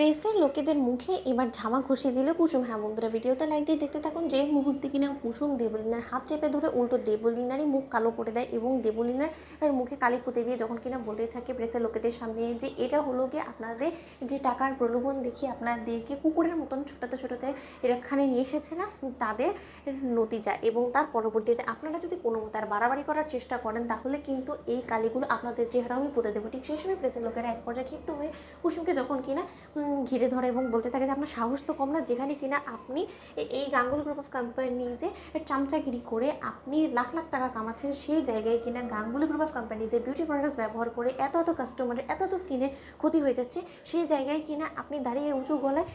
প্রেসের লোকেদের মুখে এবার ঝামা ঘষিয়ে দিল কুসুম। হ্যাঁ বন্ধুরা, ভিডিওতে লাইক দিয়ে দেখতে থাকুন। যে মুহূর্তে কিনা কুসুম দেবলীনার হাত চেপে ধরে উল্টো দেবলীনারই মুখ কালো করে দেয় এবং দেবলীনার মুখে কালি পুঁতে দিয়ে যখন কিনা বলতে থাকে প্রেসের লোকেদের সামনে যে এটা হলো গিয়ে আপনাদের যে টাকার প্রলোভন দেখিয়ে আপনাদেরকে কুকুরের মতন ছোটাতে ছোটাতে এখানে নিয়ে এসেছে না, তাদের নতিজা। এবং তার পরবর্তীতে আপনারা যদি কোনো মতো আর বাড়াবাড়ি করার চেষ্টা করেন তাহলে কিন্তু এই কালিগুলো আপনাদের চেহারা আমি পুঁতে দেবো। ঠিক সেই সময় প্রেসের লোকেরা এক পর্যায়ে ক্ষিপ্ত হয়ে কুসুমকে যখন কিনা ঘিরে ধরে এবং বলতে থাকে যে আপনার সাহস তো কম না, যেখানে কিনা আপনি এই গাঙ্গুলি গ্রুপ অফ কোম্পানিজে চামচাগিরি করে আপনি লাখ লাখ টাকা কামাচ্ছেন, সেই জায়গায় কিনা গাঙ্গুলি গ্রুপ অফ কোম্পানিজে বিউটি প্রোডাক্টস ব্যবহার করে এত এত কাস্টমারের এত এত স্কিনে ক্ষতি হয়ে যাচ্ছে, সেই জায়গায় কিনা আপনি দাঁড়িয়ে উঁচু গলায়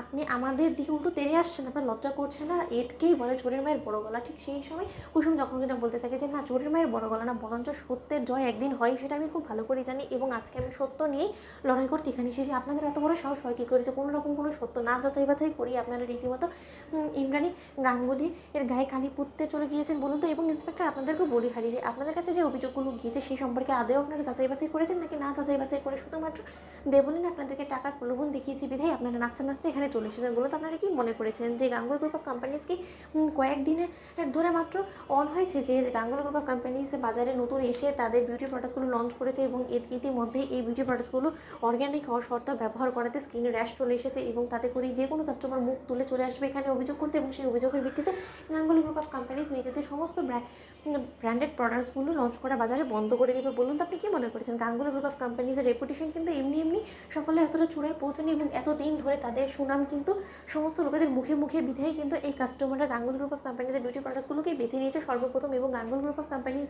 আপনি আমাদের দিকে উল্টো তেড়ে আসছেন, আপনার লজ্জা করছে না? এটকেই বলে চোরের মায়ের বড় গলা। ঠিক সেই সময় কুসুম যখন কিনা বলতে থাকে যে না, চোরের মায়ের বড় গলা না, বরঞ্চ সত্যের জয় একদিন হয়, সেটা আমি খুব ভালো করে জানি এবং আজকে আমি সত্য নিয়েই লড়াই করতে এখানে এসেছি। আপনাদের এত বড় সাহস হয় কী করে যে কোনো রকম কোনো সত্য না যাচাই বাছাই করি আপনারা রীতিমতো ইন্দ্রাণী গাঙ্গুলি এর গায়ে কালি পুঁততে চলে গিয়েছেন বলুন তো? এবং ইন্সপেক্টর আপনাদেরকেও বলি হারি যে আপনাদের কাছে যে অভিযোগগুলো গিয়েছে সেই সম্পর্কে আদৌ আপনারা যাচাই বাছাই করেছেন নাকি না যাচাই বাছাই করে শুধুমাত্র দেবলীনা আপনাদেরকে টাকার প্রলোভন দেখিয়েছি বিধায় আপনারা নাচতে নাচতে এখানে চলে এসেছেন? বলুন তো আপনারা কি মনে করেছেন যে গাঙ্গুলি গ্রুপ অফ কোম্পানিজ কি কয়েকদিনের ধরে মাত্র অন হয়েছে যে গাঙ্গুলি গ্রুপ অফ কোম্পানিজ বাজারে নতুন এসে তাদের বিউটি প্রোডাক্টসগুলো লঞ্চ করেছে এবং ইতিমধ্যে এই বিউটি প্রোডাক্টসগুলো অর্গ্যানিক হওয়ার শর্ত ব্যবহার করাতে স্কিনে র্যাশ চলে এসেছে এবং তাতে করে যে কোনো কাস্টমার মুখ তুলে চলে আসবে এখানে অভিযোগ করতে এবং সেই অভিযোগের ভিত্তিতে গাঙ্গুলি গ্রুপ অফ কোম্পানিজ নিজেদের সমস্ত ব্র্যান্ডেড প্রোডাক্টসগুলো লঞ্চ করা বাজারে বন্ধ করে দেবে? বলুন তো আপনি কি মনে করেছেন? গাঙ্গুলি গ্রুপ অফ কোম্পানিজের রেপুটেশন কিন্তু এমনি এমনি সকলের এতটা চূড়ায় পৌঁছানো এবং এতদিন ধরে তাদের সুনাম কিন্তু সমস্ত লোকেদের মুখে মুখে বিধায় কিন্তু এই কাস্টমাররা গাঙ্গুলি গ্রুপ অফ কোম্পানিজের বিউটি প্রোডাক্টসগুলোকেই বেছে নিয়েছে সর্বপ্রথম এবং গাঙ্গুলি গ্রুপ অফ কোম্পানিজ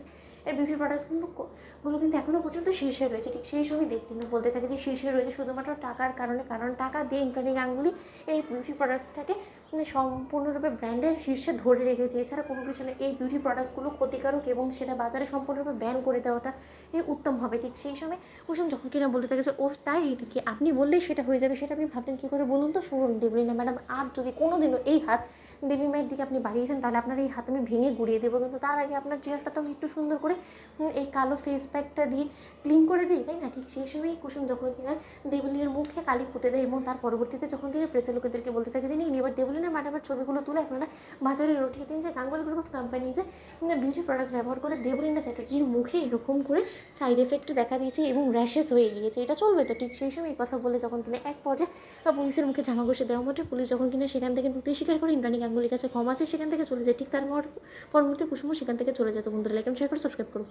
এর বিউটি প্রোডাক্টসগুলো কিন্তু এখনও পর্যন্ত শীর্ষে রয়েছে। ঠিক সেই সময় দেখবেন বলতে থাকে যে শীর্ষে রয়েছে শুধুমাত্র টাকার কারণে, কারণ টাকা দিয়ে ইন্দ্রাণী গাঙ্গুলি এই বিউটি প্রোডাক্টসটাকে সম্পূর্ণরূপে ব্র্যান্ডের শীর্ষে ধরে রেখেছে, এছাড়া কোনো কিছু না। এই বিউটি প্রোডাক্টসগুলো ক্ষতিকারক এবং সেটা বাজারে সম্পূর্ণরূপে ব্যান করে দেওয়াটা উত্তম হবে। ঠিক সেই সময় কুসুম যখন কিনা বলতে থাকে যে ও তাই নাকি, আপনি বললেই সেটা হয়ে যাবে, সেটা আপনি ভাবলেন কী করে বলুন তো? শুনুন দেবলীনা ম্যাডাম, আর যদি কোনো দিনও এই হাত দেবী মায়ের দিকে আপনি বাড়িয়েছেন তাহলে আপনার এই হাত আমি ভেঙে গুড়িয়ে দেবো, কিন্তু তার আগে আপনার চেহারাটা তো আমি একটু সুন্দর করে এই কালো ফেস প্যাকটা দিয়ে ক্লিন করে দিই, তাই না? ঠিক সেই সময়ই কুসুম যখন কিনা দেবলীনার মুখে কালি পুঁতে দেয় এবং তার পরবর্তীতে যখন কিনা প্রেসের লোকেদেরকে বলতে থাকে যে নিন এবার দেবলীনা ম্যাডামের ছবিগুলো তুলে আপনারা বাজারে রটিয়ে দিন যে গাঙ্গুলি গ্রুপ অফ কোম্পানিজে বিউটি প্রোডাক্টস ব্যবহার করে দেবলীনা চ্যাটার্জির মুখে এরকম করে সাইড এফেক্ট দেখা দিয়েছে এবং র্যাশেস হয়ে গিয়েছে, এটা চলবে তো? ঠিক সেই সময় এই কথা বলে যখন কিনা এক পর্যায়ে পুলিশের মুখে ঝামা ঘষে দেওয়া মাত্র পুলিশ যখন কিনা সেখান থেকে নতি স্বীকার করে ইন্দ্রাণী গাঙ্গুলির কাছে ক্ষমা আছে সেখান থেকে চলে যায়, ঠিক তার পর মুহূর্তে কুসুমও সেখান থেকে চলে যেত। বন্ধুরা লাইক এন্ড শেয়ার করে সাবস্ক্রাইব করুন।